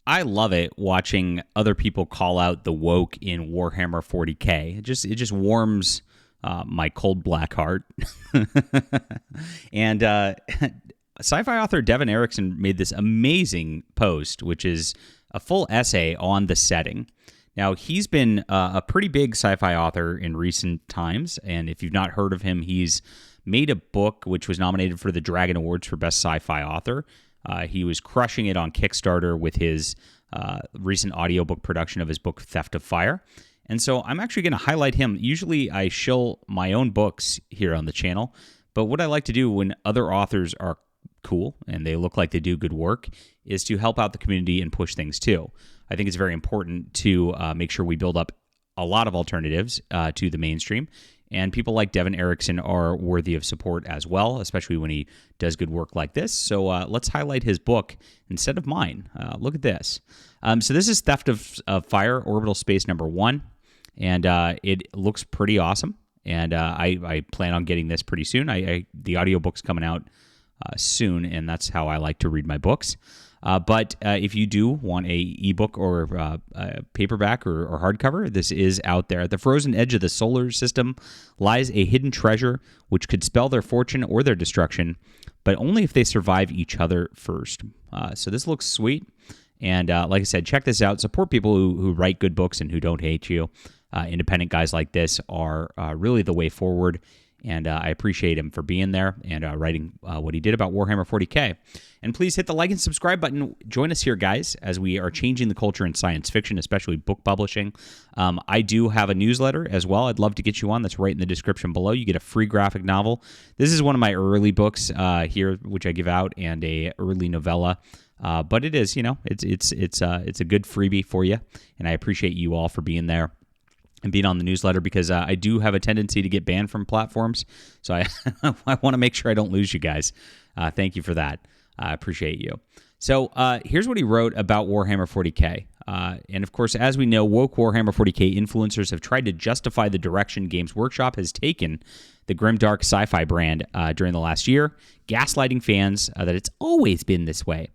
I love it watching other people call out the woke in Warhammer 40K. It just warms my cold black heart. And sci-fi author Devin Erickson made this amazing post, which is a full essay on the setting. Now, he's been a pretty big sci-fi author in recent times, and if you've not heard of him, he's made a book which was nominated for the Dragon Awards for Best Sci-Fi Author. He was crushing it on Kickstarter with his recent audiobook production of his book, Theft of Fire. And so I'm actually going to highlight him. Usually I shill my own books here on the channel, but what I like to do when other authors are cool and they look like they do good work is to help out the community and push things too. I think it's very important to make sure we build up a lot of alternatives to the mainstream. And people like Devin Erickson are worthy of support as well, especially when he does good work like this. So let's highlight his book instead of mine. Look at this. So this is Theft of Fire, Orbital Space #1. And it looks pretty awesome. And I plan on getting this pretty soon. The audiobook's coming out soon, and that's how I like to read my books. But if you do want a ebook or a paperback or hardcover, this is out there. At the frozen edge of the solar system lies a hidden treasure which could spell their fortune or their destruction, but only if they survive each other first. So this looks sweet. And like I said, check this out. Support people who write good books and who don't hate you. Independent guys like this are really the way forward. And I appreciate him for being there and writing what he did about Warhammer 40K. And please hit the like and subscribe button. Join us here, guys, as we are changing the culture in science fiction, especially book publishing. I do have a newsletter as well. I'd love to get you on. That's right in the description below. You get a free graphic novel. This is one of my early books here, which I give out, and a early novella. But it is, it's a good freebie for you. And I appreciate you all for being there and being on the newsletter, because I do have a tendency to get banned from platforms. So I want to make sure I don't lose you guys. Thank you for that. I appreciate you. So here's what he wrote about Warhammer 40K. And of course, as we know, woke Warhammer 40K influencers have tried to justify the direction Games Workshop has taken the grimdark sci-fi brand during the last year, gaslighting fans that it's always been this way.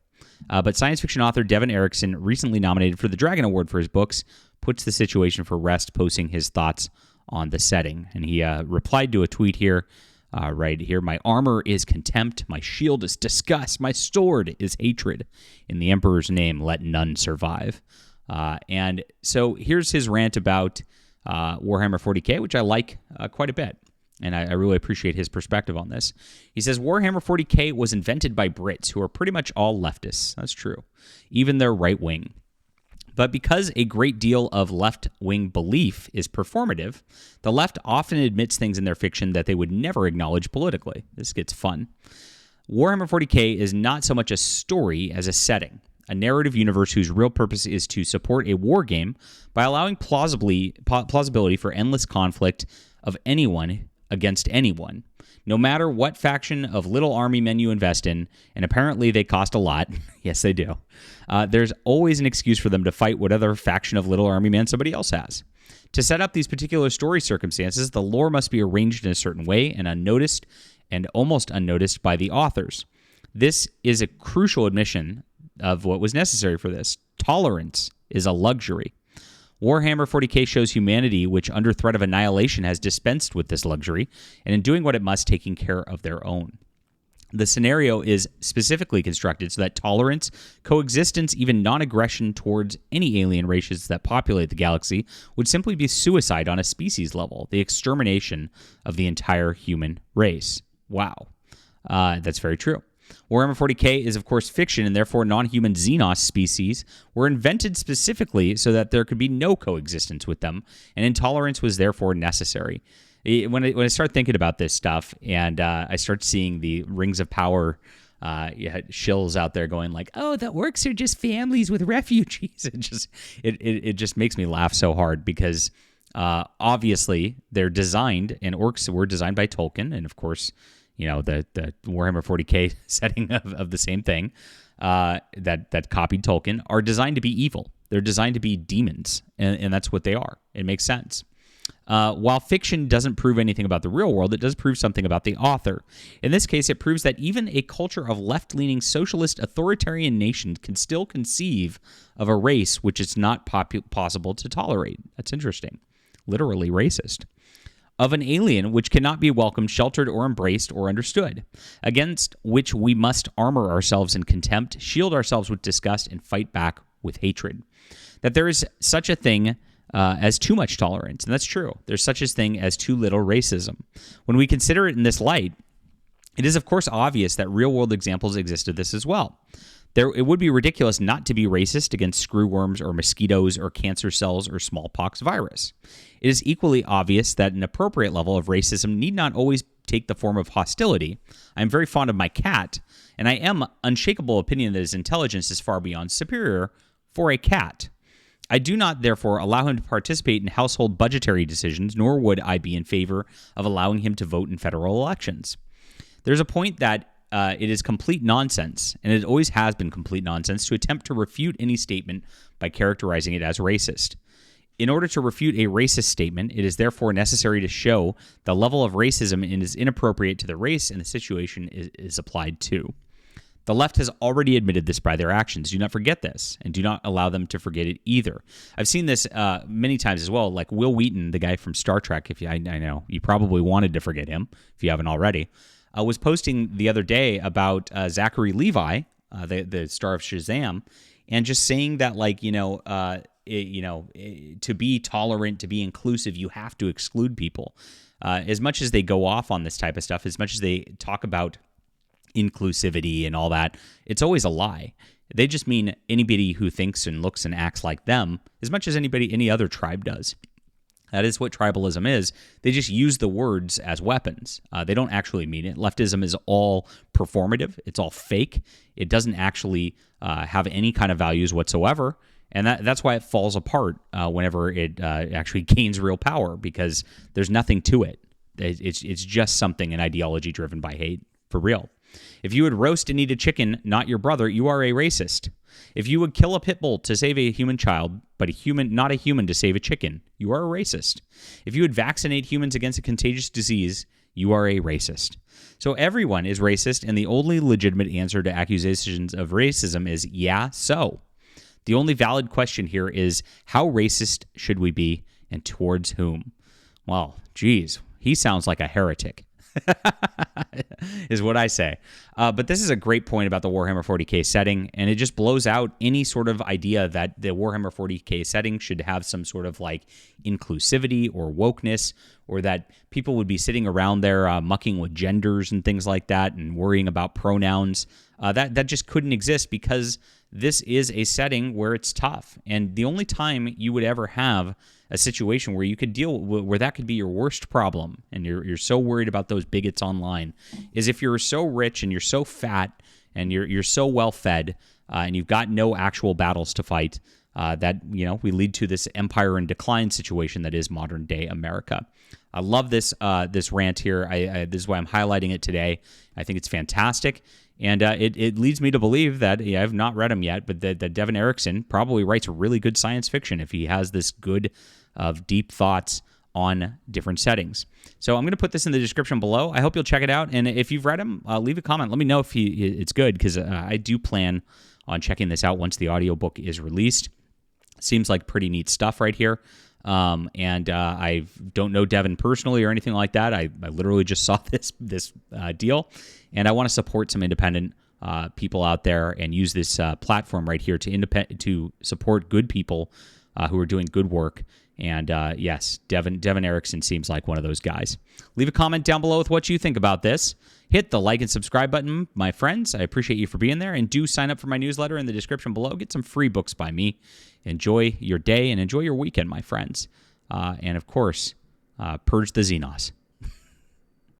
But science fiction author Devin Erickson, recently nominated for the Dragon Award for his books, puts the situation for rest, posting his thoughts on the setting. And he replied to a tweet here, right here: "My armor is contempt, my shield is disgust, my sword is hatred. In the Emperor's name, let none survive." And so here's his rant about Warhammer 40K, which I like quite a bit. And I really appreciate his perspective on this. He says, Warhammer 40K was invented by Brits, who are pretty much all leftists. That's true. Even their right wing. But because a great deal of left-wing belief is performative, the left often admits things in their fiction that they would never acknowledge politically. This gets fun. Warhammer 40K is not so much a story as a setting, a narrative universe whose real purpose is to support a war game by allowing plausibility for endless conflict of anyone against anyone, no matter what faction of little army men you invest in, and apparently they cost a lot. Yes, they do. There's always an excuse for them to fight whatever faction of little army man somebody else has. To set up these particular story circumstances, the lore must be arranged in a certain way and unnoticed and almost unnoticed by the authors. This is a crucial admission of what was necessary for this. Tolerance is a luxury. Warhammer 40K shows humanity, which under threat of annihilation has dispensed with this luxury, and in doing what it must, taking care of their own. The scenario is specifically constructed so that tolerance, coexistence, even non-aggression towards any alien races that populate the galaxy would simply be suicide on a species level, the extermination of the entire human race. Wow. That's very true. Warhammer 40K is, of course, fiction, and therefore non-human Xenos species were invented specifically so that there could be no coexistence with them, and intolerance was therefore necessary. When I start thinking about this stuff, and I start seeing the Rings of Power shills out there going like, "Oh, the orcs are just families with refugees," it just makes me laugh so hard, because obviously they're designed, and orcs were designed by Tolkien, and of course, the Warhammer 40K setting of the same thing that copied Tolkien, are designed to be evil. They're designed to be demons, and that's what they are. It makes sense. While fiction doesn't prove anything about the real world, it does prove something about the author. In this case, it proves that even a culture of left-leaning socialist authoritarian nation can still conceive of a race which is not possible to tolerate. That's interesting. Literally racist. Of an alien which cannot be welcomed, sheltered, or embraced, or understood, against which we must armor ourselves in contempt, shield ourselves with disgust, and fight back with hatred. That there is such a thing as too much tolerance, and that's true. There's such a thing as too little racism. When we consider it in this light, it is of course obvious that real-world examples exist of this as well. It would be ridiculous not to be racist against screwworms or mosquitoes or cancer cells or smallpox virus. It is equally obvious that an appropriate level of racism need not always take the form of hostility. I am very fond of my cat, and I am unshakable opinion that his intelligence is far beyond superior for a cat. I do not, therefore, allow him to participate in household budgetary decisions, nor would I be in favor of allowing him to vote in federal elections. There's a point that it is complete nonsense, and it always has been complete nonsense, to attempt to refute any statement by characterizing it as racist. In order to refute a racist statement, it is therefore necessary to show the level of racism is inappropriate to the race and the situation is applied to. The left has already admitted this by their actions. Do not forget this, and do not allow them to forget it either. I've seen this many times as well, like Will Wheaton, the guy from Star Trek, I know you probably wanted to forget him, if you haven't already, was posting the other day about Zachary Levi, the star of Shazam, and just saying that, like, to be tolerant, to be inclusive, you have to exclude people. As much as they go off on this type of stuff, as much as they talk about inclusivity and all that, it's always a lie. They just mean anybody who thinks and looks and acts like them, as much as any other tribe does. That is what tribalism is. They just use the words as weapons. They don't actually mean it. Leftism is all performative. It's all fake. It doesn't actually have any kind of values whatsoever. And that's why it falls apart whenever it actually gains real power, because there's nothing to it. It's just something, an ideology driven by hate, for real. If you would roast and eat a chicken, not your brother, you are a racist. If you would kill a pit bull to save a human child, but not a human to save a chicken, you are a racist. If you would vaccinate humans against a contagious disease, you are a racist. So everyone is racist, and the only legitimate answer to accusations of racism is, yeah, so. The only valid question here is, how racist should we be, and towards whom? Well, geez, he sounds like a heretic. Is what I say. But this is a great point about the Warhammer 40K setting, and it just blows out any sort of idea that the Warhammer 40K setting should have some sort of like inclusivity or wokeness, or that people would be sitting around there mucking with genders and things like that and worrying about pronouns. That just couldn't exist, because this is a setting where it's tough. And the only time you would ever have a situation where you could where that could be your worst problem, and you're so worried about those bigots online, is if you're so rich and you're so fat and you're so well fed and you've got no actual battles to fight, that we lead to this empire in decline situation that is modern day America. I love this rant here. This is why I'm highlighting it today. I think it's fantastic. And it leads me to believe that, I've not read him yet, but that Devin Erickson probably writes really good science fiction if he has this good of deep thoughts on different settings. So I'm going to put this in the description below. I hope you'll check it out. And if you've read him, leave a comment. Let me know if it's good, because I do plan on checking this out once the audiobook is released. Seems like pretty neat stuff right here. And I don't know Devin personally or anything like that. I literally just saw this deal, and I want to support some independent people out there and use this platform right here to support good people who are doing good work. And yes, Devin Erickson seems like one of those guys. Leave a comment down below with what you think about this. Hit the like and subscribe button, my friends. I appreciate you for being there. And do sign up for my newsletter in the description below. Get some free books by me. Enjoy your day and enjoy your weekend, my friends. And of course, purge the Xenos.